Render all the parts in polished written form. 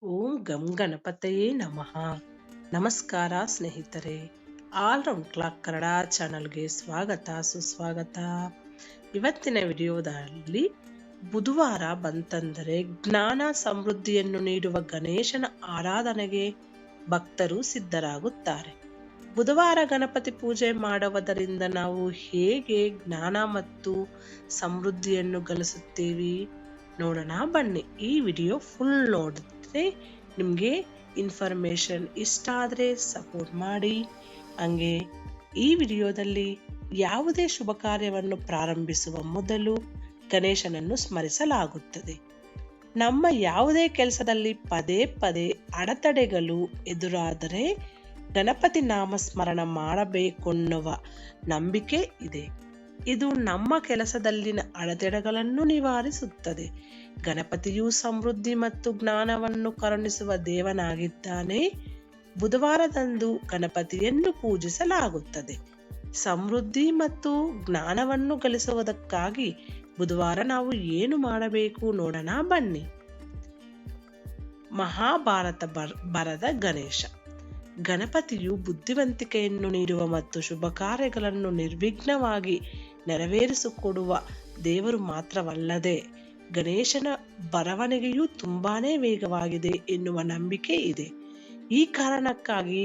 ಓಂ ಗಂ ಗಣಪತಯೇ ನಮಃ. ನಮಸ್ಕಾರ ಸ್ನೇಹಿತರೆ, ಆಲ್ ರೌಂಡ್ ಕ್ಲಾಕ್ ಕನ್ನಡ ಚಾನಲ್ಗೆ ಸ್ವಾಗತ ಸುಸ್ವಾಗತ. ಇವತ್ತಿನ ವಿಡಿಯೋದಲ್ಲಿ ಬುಧವಾರ ಬಂತಂದರೆ ಜ್ಞಾನ ಸಮೃದ್ಧಿಯನ್ನು ನೀಡುವ ಗಣೇಶನ ಆರಾಧನೆಗೆ ಭಕ್ತರು ಸಿದ್ಧರಾಗುತ್ತಾರೆ. ಬುಧವಾರ ಗಣಪತಿ ಪೂಜೆ ಮಾಡುವುದರಿಂದ ನಾವು ಹೇಗೆ ಜ್ಞಾನ ಮತ್ತು ಸಮೃದ್ಧಿಯನ್ನು ಗಳಿಸುತ್ತೇವೆ ನೋಡೋಣ ಬನ್ನಿ. ಈ ವಿಡಿಯೋ ಫುಲ್ ನೋಡಿದ್ರೆ ನಿಮಗೆ ಇನ್ಫಾರ್ಮೇಶನ್ ಇಷ್ಟ ಆದರೆ ಸಪೋರ್ಟ್ ಮಾಡಿ. ಹಂಗೆ ಈ ವಿಡಿಯೋದಲ್ಲಿ ಯಾವುದೇ ಶುಭ ಕಾರ್ಯವನ್ನು ಪ್ರಾರಂಭಿಸುವ ಮೊದಲು ಗಣೇಶನನ್ನು ಸ್ಮರಿಸಲಾಗುತ್ತದೆ. ನಮ್ಮ ಯಾವುದೇ ಕೆಲಸದಲ್ಲಿ ಪದೇ ಪದೇ ಅಡೆತಡೆಗಳು ಎದುರಾದರೆ ಗಣಪತಿ ನಾಮಸ್ಮರಣ ಮಾಡಬೇಕೆನ್ನುವ ನಂಬಿಕೆ ಇದೆ. ಇದು ನಮ್ಮ ಕೆಲಸದಲ್ಲಿನ ಅಡೆತಡೆಗಳನ್ನು ನಿವಾರಿಸುತ್ತದೆ. ಗಣಪತಿಯು ಸಮೃದ್ಧಿ ಮತ್ತು ಜ್ಞಾನವನ್ನು ಕರುಣಿಸುವ ದೇವನಾಗಿದ್ದಾನೆ. ಬುಧವಾರದಂದು ಗಣಪತಿಯನ್ನು ಪೂಜಿಸಲಾಗುತ್ತದೆ. ಸಮೃದ್ಧಿ ಮತ್ತು ಜ್ಞಾನವನ್ನು ಗಳಿಸುವುದಕ್ಕಾಗಿ ಬುಧವಾರ ನಾವು ಏನು ಮಾಡಬೇಕು ನೋಡೋಣ ಬನ್ನಿ. ಮಹಾಭಾರತ ಬರದ ಗಣೇಶ. ಗಣಪತಿಯು ಬುದ್ಧಿವಂತಿಕೆಯನ್ನು ನೀಡುವ ಮತ್ತು ಶುಭ ಕಾರ್ಯಗಳನ್ನು ನಿರ್ವಿಘ್ನವಾಗಿ ನೆರವೇರಿಸಿಕೊಡುವ ದೇವರು ಮಾತ್ರವಲ್ಲದೆ ಗಣೇಶನ ಬರವಣಿಗೆಯು ತುಂಬಾನೇ ವೇಗವಾಗಿದೆ ಎನ್ನುವ ನಂಬಿಕೆ ಇದೆ. ಈ ಕಾರಣಕ್ಕಾಗಿ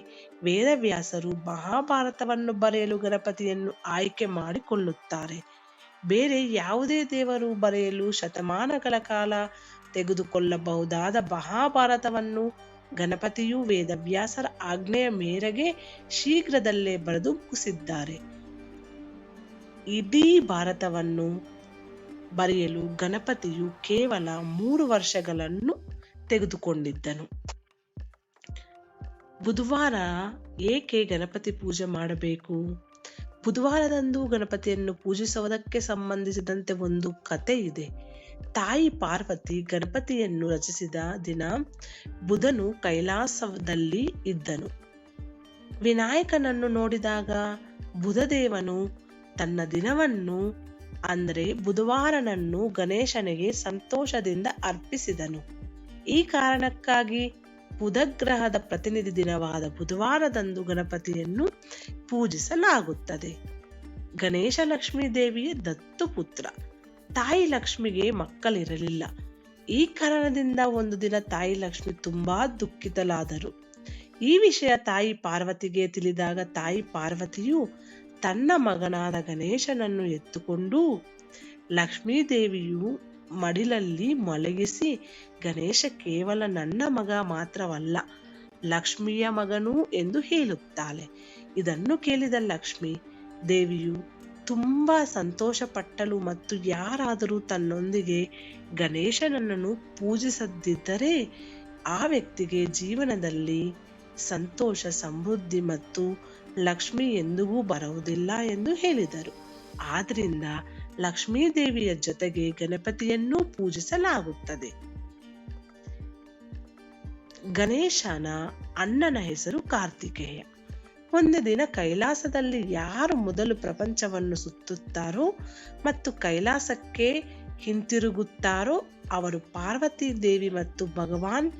ವೇದವ್ಯಾಸರು ಮಹಾಭಾರತವನ್ನು ಬರೆಯಲು ಗಣಪತಿಯನ್ನು ಆಯ್ಕೆ ಮಾಡಿಕೊಳ್ಳುತ್ತಾರೆ. ಬೇರೆ ಯಾವುದೇ ದೇವರು ಬರೆಯಲು ಶತಮಾನಗಳ ಕಾಲ ತೆಗೆದುಕೊಳ್ಳಬಹುದಾದ ಮಹಾಭಾರತವನ್ನು ಗಣಪತಿಯು ವೇದವ್ಯಾಸರ ಆಜ್ಞೆಯ ಮೇರೆಗೆ ಶೀಘ್ರದಲ್ಲೇ ಬರೆದು ಮುಗಿಸಿದ್ದಾರೆ. ಇಡೀ ಭಾರತವನ್ನು ಬರೆಯಲು ಗಣಪತಿಯು ಕೇವಲ 3 ವರ್ಷಗಳನ್ನು ತೆಗೆದುಕೊಂಡಿದ್ದನು. ಬುಧವಾರ ಏಕೆ ಗಣಪತಿ ಪೂಜೆ ಮಾಡಬೇಕು? ಬುಧವಾರದಂದು ಗಣಪತಿಯನ್ನು ಪೂಜಿಸುವುದಕ್ಕೆ ಸಂಬಂಧಿಸಿದಂತೆ ಒಂದು ಕತೆ ಇದೆ. ತಾಯಿ ಪಾರ್ವತಿ ಗಣಪತಿಯನ್ನು ರಚಿಸಿದ ದಿನ ಬುಧನು ಕೈಲಾಸದಲ್ಲಿ ಇದ್ದನು. ವಿನಾಯಕನನ್ನು ನೋಡಿದಾಗ ಬುಧದೇವನು ತನ್ನ ದಿನವನ್ನು ಅಂದರೆ ಬುಧವಾರನನ್ನು ಗಣೇಶನಿಗೆ ಸಂತೋಷದಿಂದ ಅರ್ಪಿಸಿದನು. ಈ ಕಾರಣಕ್ಕಾಗಿ ಬುಧಗ್ರಹದ ಪ್ರತಿನಿಧಿ ದಿನವಾದ ಬುಧವಾರದಂದು ಗಣಪತಿಯನ್ನು ಪೂಜಿಸಲಾಗುತ್ತದೆ. ಗಣೇಶ ಲಕ್ಷ್ಮೀ ದೇವಿಯ ದತ್ತು ಪುತ್ರ. ತಾಯಿ ಲಕ್ಷ್ಮಿಗೆ ಮಕ್ಕಳಿರಲಿಲ್ಲ. ಈ ಕಾರಣದಿಂದ ಒಂದು ದಿನ ತಾಯಿ ಲಕ್ಷ್ಮಿ ತುಂಬಾ ದುಃಖಿತಳಾದರು. ಈ ವಿಷಯ ತಾಯಿ ಪಾರ್ವತಿಗೆ ತಿಳಿದಾಗ ತಾಯಿ ಪಾರ್ವತಿಯು ತನ್ನ ಮಗನಾದ ಗಣೇಶನನ್ನು ಎತ್ತುಕೊಂಡು ಲಕ್ಷ್ಮೀ ದೇವಿಯು ಮಡಿಲಲ್ಲಿ ಮಲಗಿಸಿ, ಗಣೇಶ ಕೇವಲ ನನ್ನ ಮಗ ಮಾತ್ರವಲ್ಲ, ಲಕ್ಷ್ಮಿಯ ಮಗನು ಎಂದು ಹೇಳುತ್ತಾಳೆ. ಇದನ್ನು ಕೇಳಿದ ಲಕ್ಷ್ಮಿ ದೇವಿಯು ತುಂಬಾ ಸಂತೋಷಪಟ್ಟಳು ಮತ್ತು ಯಾರಾದರೂ ತನ್ನೊಂದಿಗೆ ಗಣೇಶನನ್ನು ಪೂಜಿಸದಿದ್ದರೆ ಆ ವ್ಯಕ್ತಿಗೆ ಜೀವನದಲ್ಲಿ ಸಂತೋಷ, ಸಮೃದ್ಧಿ ಮತ್ತು ಲಕ್ಷ್ಮಿ ಎಂದಿಗೂ ಬರುವುದಿಲ್ಲ ಎಂದು ಹೇಳಿದರು. ಆದ್ರಿಂದ ಲಕ್ಷ್ಮೀ ದೇವಿಯ ಜೊತೆಗೆ ಗಣಪತಿಯನ್ನು ಪೂಜಿಸಲಾಗುತ್ತದೆ. ಗಣೇಶನ ಅಣ್ಣನ ಹೆಸರು ಕಾರ್ತಿಕೇಯ. ಒಂದು ದಿನ ಕೈಲಾಸದಲ್ಲಿ ಯಾರು ಮೊದಲು ಪ್ರಪಂಚವನ್ನು ಸುತ್ತುತ್ತಾರೋ ಮತ್ತು ಕೈಲಾಸಕ್ಕೆ ಹಿಂತಿರುಗುತ್ತಾರೋ ಅವರು ಪಾರ್ವತಿ ದೇವಿ ಮತ್ತು ಭಗವಾನ್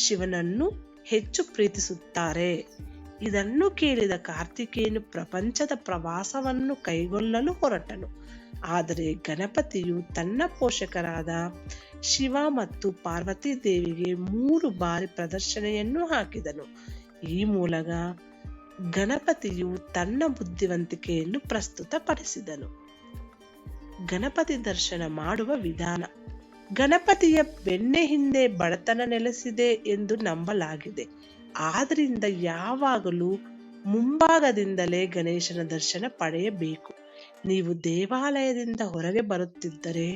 ಶಿವನನ್ನು ಹೆಚ್ಚು ಪ್ರೀತಿಸುತ್ತಾರೆ. ಇದನ್ನು ಕೇಳಿದ ಕಾರ್ತಿಕೇಯನು ಪ್ರಪಂಚದ ಪ್ರವಾಸವನ್ನು ಕೈಗೊಳ್ಳಲು ಹೊರಟನು. ಆದರೆ ಗಣಪತಿಯು ತನ್ನ ಪೋಷಕರಾದ ಶಿವ ಮತ್ತು ಪಾರ್ವತಿ ದೇವಿಗೆ 3 ಬಾರಿ ಪ್ರದರ್ಶನೆಯನ್ನು ಹಾಕಿದನು. ಈ ಮೂಲಕ ಗಣಪತಿಯು ತನ್ನ ಬುದ್ಧಿವಂತಿಕೆಯನ್ನು ಪ್ರಸ್ತುತಪಡಿಸಿದನು. ಗಣಪತಿ ದರ್ಶನ ಮಾಡುವ ವಿಧಾನ. ಗಣಪತಿಯ ಬೆನ್ನ ಹಿಂದೆ ಬಡತನ ನೆಲೆಸಿದೆ ಎಂದು ನಂಬಲಾಗಿದೆ. ಆದ್ರಿಂದ ಯಾವಾಗಲೂ ಮುಂಭಾಗದಿಂದಲೇ ಗಣೇಶನ ದರ್ಶನ ಪಡೆಯಬೇಕು. ನೀವು ದೇವಾಲಯದಿಂದ ಹೊರಗೆ ಬರುತ್ತಿದ್ದರೆ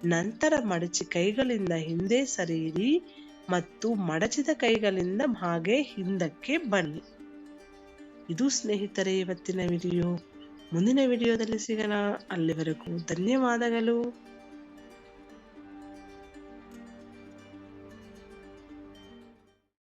ನಂತರ ಮಡಚಿ ಕೈಗಳಿಂದ ಹಿಂದೆ ಸರಿಯಿರಿ ಮತ್ತು ಮಡಚಿದ ಕೈಗಳಿಂದ ಹಾಗೆ ಹಿಂದಕ್ಕೆ ಬನ್ನಿ. ಇದು ಸ್ನೇಹಿತರೆ ಇವತ್ತಿನ ವಿಡಿಯೋ. ಮುಂದಿನ ವಿಡಿಯೋದಲ್ಲಿ ಸಿಗೋಣ. ಅಲ್ಲಿವರೆಗೂ ಧನ್ಯವಾದಗಳು.